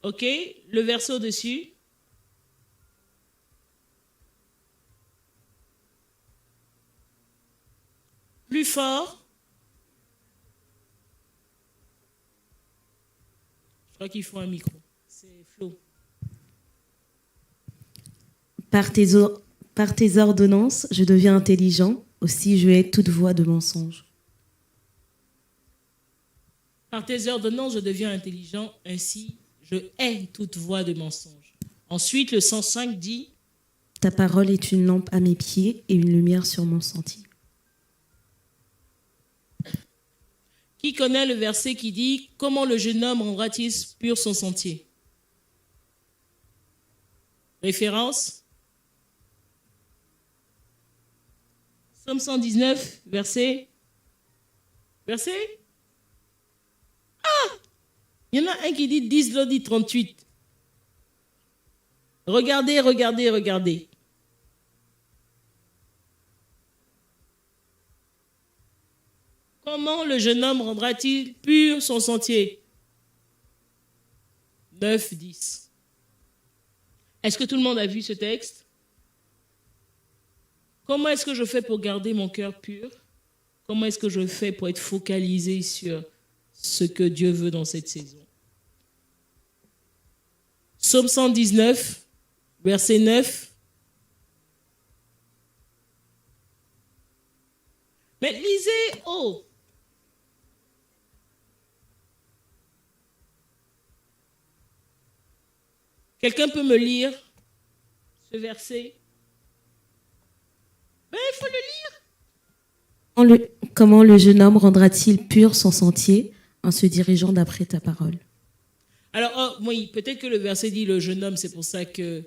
Ok, le verset au-dessus. Plus fort. Je crois qu'il faut un micro. C'est Flo. Par Par tes ordonnances, je deviens intelligent, aussi je hais toute voix de mensonge. Par tes ordonnances, je deviens intelligent, ainsi je hais toute voix de mensonge. Ensuite, le 105 dit, ta parole est une lampe à mes pieds et une lumière sur mon sentier. Qui connaît le verset qui dit, comment le jeune homme rendra-t-il pur son sentier? Référence? Psaume 119, verset? Ah! Il y en a un qui dit 10, l'autre dit 38. Regardez. Comment le jeune homme rendra-t-il pur son sentier? 9, 10. Est-ce que tout le monde a vu ce texte? Comment est-ce que je fais pour garder mon cœur pur? Comment est-ce que je fais pour être focalisé sur ce que Dieu veut dans cette saison? Psaume 119, verset 9. Mais lisez, oh! Quelqu'un peut me lire ce verset? Ben, il faut le lire. Comment le jeune homme rendra-t-il pur son sentier en se dirigeant d'après ta parole? Alors, oui, peut-être que le verset dit le jeune homme, c'est pour ça que...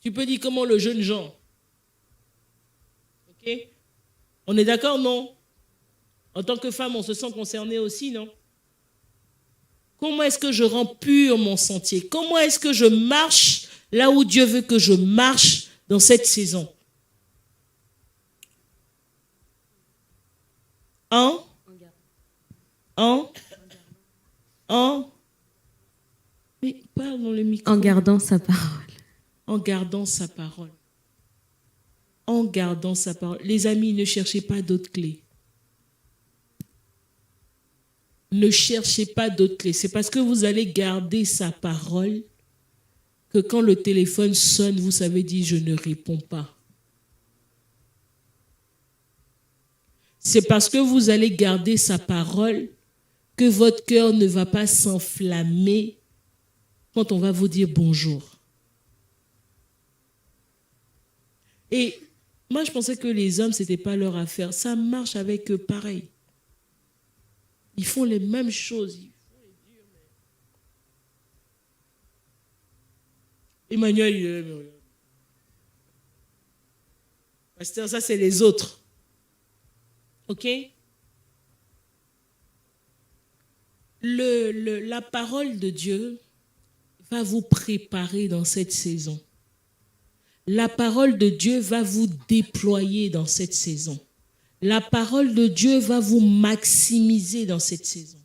Tu peux dire comment le jeune Jean. Ok? On est d'accord, non? En tant que femme, on se sent concerné aussi, non? Comment est-ce que je rends pur mon sentier? Comment est-ce que je marche là où Dieu veut que je marche dans cette saison? Mais parle dans le micro. En gardant sa parole. En gardant sa parole. En gardant sa parole. Les amis, ne cherchez pas d'autres clés. Ne cherchez pas d'autres clés. C'est parce que vous allez garder sa parole que quand le téléphone sonne, vous savez dire « je ne réponds pas ». C'est parce que vous allez garder sa parole que votre cœur ne va pas s'enflammer quand on va vous dire bonjour. Et moi, je pensais que les hommes, ce n'était pas leur affaire. Ça marche avec eux pareil. Ils font les mêmes choses. Emmanuel, il est... Pasteur, ça, c'est les autres. OK? La parole de Dieu va vous préparer dans cette saison. La parole de Dieu va vous déployer dans cette saison. La parole de Dieu va vous maximiser dans cette saison.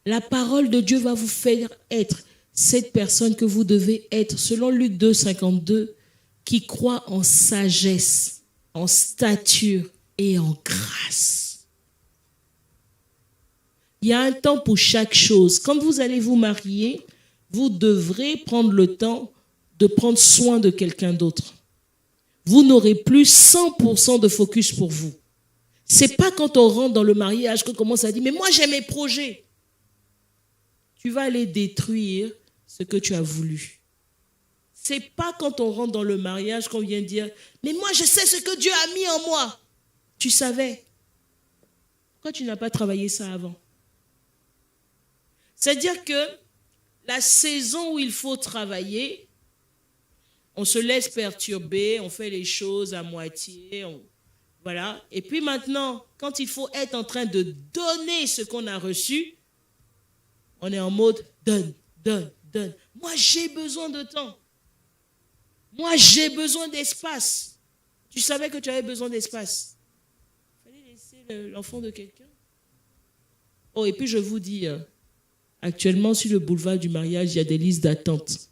La parole de Dieu va vous faire être cette personne que vous devez être, selon Luc 2, 52, qui croit en sagesse, en stature et en grâce. Il y a un temps pour chaque chose. Quand vous allez vous marier, vous devrez prendre le temps de prendre soin de quelqu'un d'autre. Vous n'aurez plus 100% de focus pour vous. C'est pas quand on rentre dans le mariage qu'on commence à dire « mais moi j'ai mes projets ». Tu vas aller détruire ce que tu as voulu. C'est pas quand on rentre dans le mariage qu'on vient dire « mais moi je sais ce que Dieu a mis en moi ». Tu savais. Pourquoi tu n'as pas travaillé ça avant? C'est-à-dire que la saison où il faut travailler, on se laisse perturber, on fait les choses à moitié, voilà. Et puis maintenant, quand il faut être en train de donner ce qu'on a reçu, on est en mode donne. Moi, j'ai besoin de temps. Moi, j'ai besoin d'espace. Tu savais que tu avais besoin d'espace. Il fallait laisser l'enfant de quelqu'un. Oh, et puis je vous dis, actuellement, sur le boulevard du mariage, il y a des listes d'attente.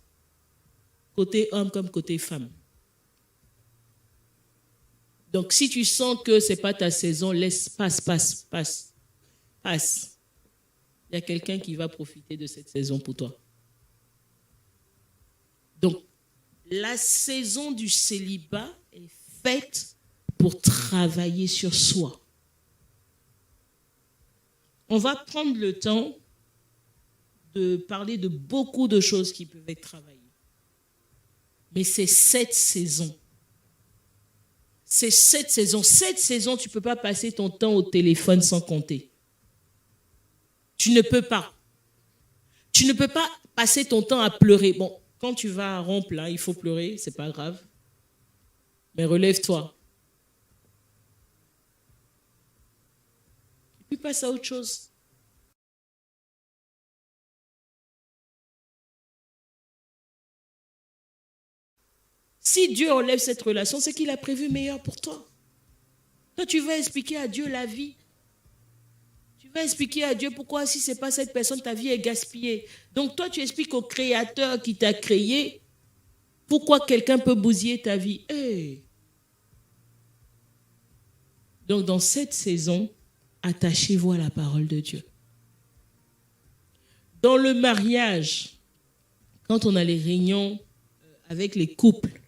Côté homme comme côté femme. Donc, si tu sens que ce n'est pas ta saison, laisse, passe. Il y a quelqu'un qui va profiter de cette saison pour toi. Donc, La saison du célibat est faite pour travailler sur soi. On va prendre le temps de parler de beaucoup de choses qui peuvent être travaillées. Mais c'est cette saison. C'est cette saison. Cette saison, tu ne peux pas passer ton temps au téléphone sans compter. Tu ne peux pas. Tu ne peux pas passer ton temps à pleurer. Bon, quand tu vas rompre là, il faut pleurer, c'est pas grave. Mais relève-toi. Et puis passe à autre chose. Si Dieu enlève cette relation, c'est qu'il a prévu meilleur pour toi. Toi, tu vas expliquer à Dieu la vie. Tu vas expliquer à Dieu pourquoi, si ce n'est pas cette personne, ta vie est gaspillée. Donc, toi, tu expliques au Créateur qui t'a créé pourquoi quelqu'un peut bousiller ta vie. Hey. Donc, dans cette saison, attachez-vous à la parole de Dieu. Dans le mariage, quand on a les réunions avec les couples,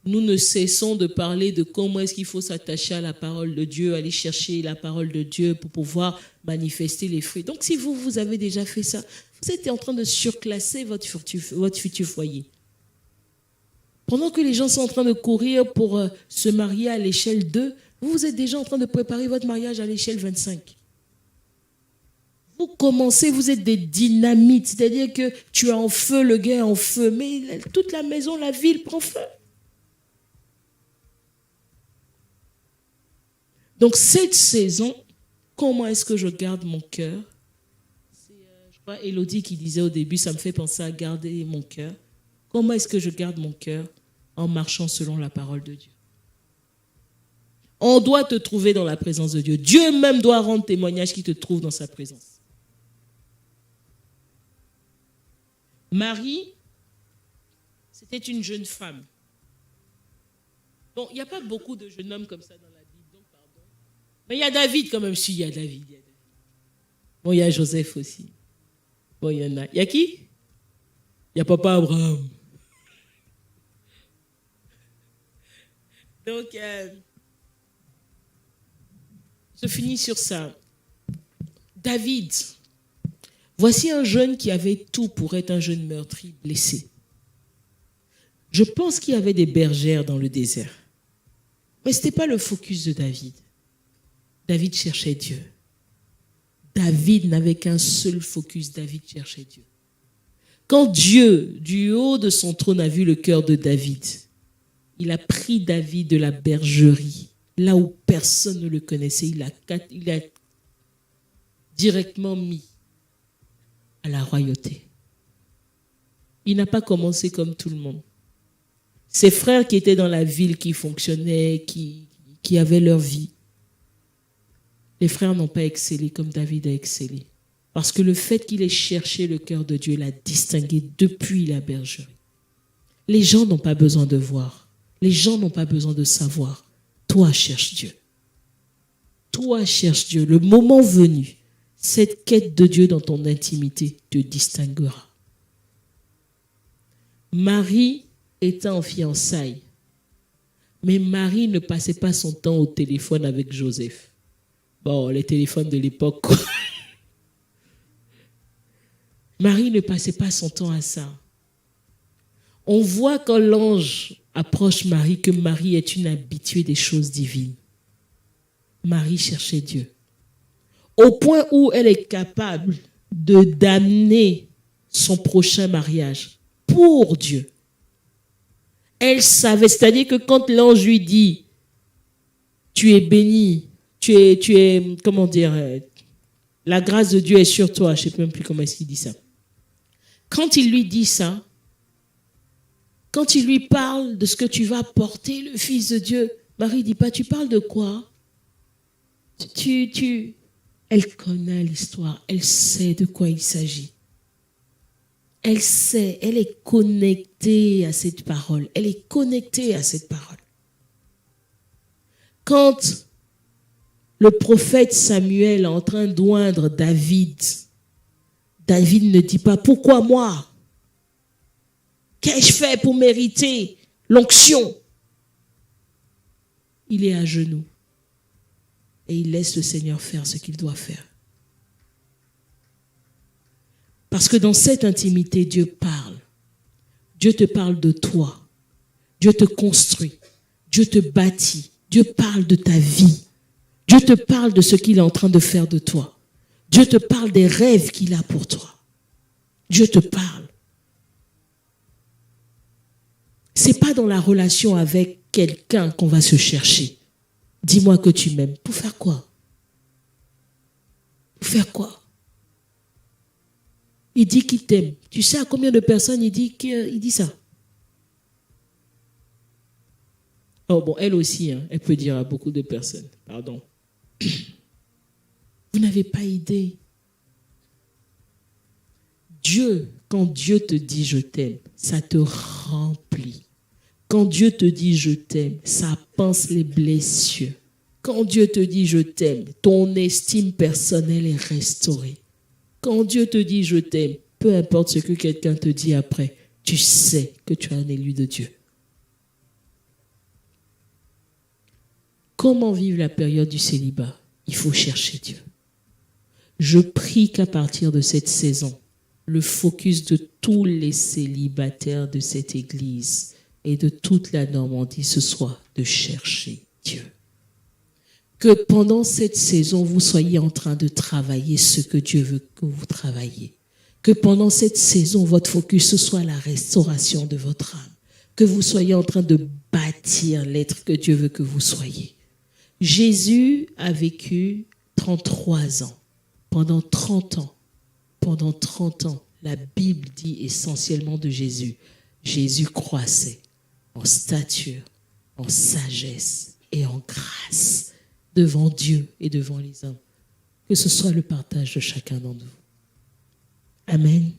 nous ne cessons de parler de comment est-ce qu'il faut s'attacher à la parole de Dieu, aller chercher la parole de Dieu pour pouvoir manifester les fruits. Donc, si vous avez déjà fait ça, vous êtes en train de surclasser votre futur foyer. Pendant que les gens sont en train de courir pour se marier à l'échelle 2, vous êtes déjà en train de préparer votre mariage à l'échelle 25. Vous commencez, vous êtes des dynamites, c'est-à-dire que tu es en feu, le gars est en feu, mais toute la maison, la ville prend feu. Donc, cette saison, comment est-ce que je garde mon cœur? C'est, je crois, Élodie qui disait au début, ça me fait penser à garder mon cœur. Comment est-ce que je garde mon cœur? En marchant selon la parole de Dieu. On doit te trouver dans la présence de Dieu. Dieu même doit rendre témoignage qu'il te trouve dans sa présence. Marie, c'était une jeune femme. Bon, il n'y a pas beaucoup de jeunes hommes comme ça dans la Bible, donc pardon. Mais il y a David quand même. Si, il y a David. Bon, il y a Joseph aussi. Bon, il y en a. Il y a qui? Il y a papa Abraham. Donc, je finis sur ça. David, voici un jeune qui avait tout pour être un jeune meurtri, blessé. Je pense qu'il y avait des bergères dans le désert. Mais ce n'était pas le focus de David. David cherchait Dieu. David n'avait qu'un seul focus, David cherchait Dieu. Quand Dieu, du haut de son trône, a vu le cœur de David, il a pris David de la bergerie, là où personne ne le connaissait, il a directement mis à la royauté. Il n'a pas commencé comme tout le monde. Ses frères qui étaient dans la ville, qui fonctionnaient, qui avaient leur vie, les frères n'ont pas excellé comme David a excellé. Parce que le fait qu'il ait cherché le cœur de Dieu l'a distingué depuis la bergerie. Les gens n'ont pas besoin de voir. Les gens n'ont pas besoin de savoir. Toi, cherche Dieu. Toi, cherche Dieu. Le moment venu, cette quête de Dieu dans ton intimité te distinguera. Marie était en fiançailles. Mais Marie ne passait pas son temps au téléphone avec Joseph. Bon, les téléphones de l'époque, quoi. Marie ne passait pas son temps à ça. On voit quand l'ange approche Marie que Marie est une habituée des choses divines. Marie cherchait Dieu. Au point où elle est capable de d'amener son prochain mariage pour Dieu. Elle savait, c'est-à-dire que quand l'ange lui dit « Tu es bénie, tu es, comment dire, la grâce de Dieu est sur toi », je ne sais même plus comment est-ce qu'il dit ça. Quand il lui dit ça, quand il lui parle de ce que tu vas porter, le Fils de Dieu, Marie ne dit pas, tu parles de quoi? Elle connaît l'histoire, elle sait de quoi il s'agit. Elle sait, elle est connectée à cette parole. Elle est connectée à cette parole. Quand le prophète Samuel est en train d'oindre David, David ne dit pas « Pourquoi moi ?» Qu'ai-je fait pour mériter l'onction? Il est à genoux et il laisse le Seigneur faire ce qu'il doit faire. Parce que dans cette intimité, Dieu parle. Dieu te parle de toi. Dieu te construit. Dieu te bâtit. Dieu parle de ta vie. Dieu te parle de ce qu'il est en train de faire de toi. Dieu te parle des rêves qu'il a pour toi. Dieu te parle. C'est pas dans la relation avec quelqu'un qu'on va se chercher. Dis-moi que tu m'aimes. Pour faire quoi? Pour faire quoi? Il dit qu'il t'aime. Tu sais à combien de personnes il dit ça? Oh bon, elle aussi, hein, elle peut dire à beaucoup de personnes. Pardon. Vous n'avez pas idée. Dieu, quand Dieu te dit je t'aime, ça te remplit. Quand Dieu te dit je t'aime, ça pince les blessures. Quand Dieu te dit je t'aime, ton estime personnelle est restaurée. Quand Dieu te dit je t'aime, peu importe ce que quelqu'un te dit après, tu sais que tu es un élu de Dieu. Comment vivre la période du célibat? Il faut chercher Dieu. Je prie qu'à partir de cette saison, le focus de tous les célibataires de cette église et de toute la Normandie, ce soit de chercher Dieu. Que pendant cette saison, vous soyez en train de travailler ce que Dieu veut que vous travailliez. Que pendant cette saison, votre focus, ce soit la restauration de votre âme. Que vous soyez en train de bâtir l'être que Dieu veut que vous soyez. Jésus a vécu 33 ans. Pendant 30 ans, la Bible dit essentiellement de Jésus. Jésus croissait en stature, en sagesse et en grâce devant Dieu et devant les hommes. Que ce soit le partage de chacun d'entre vous. Amen.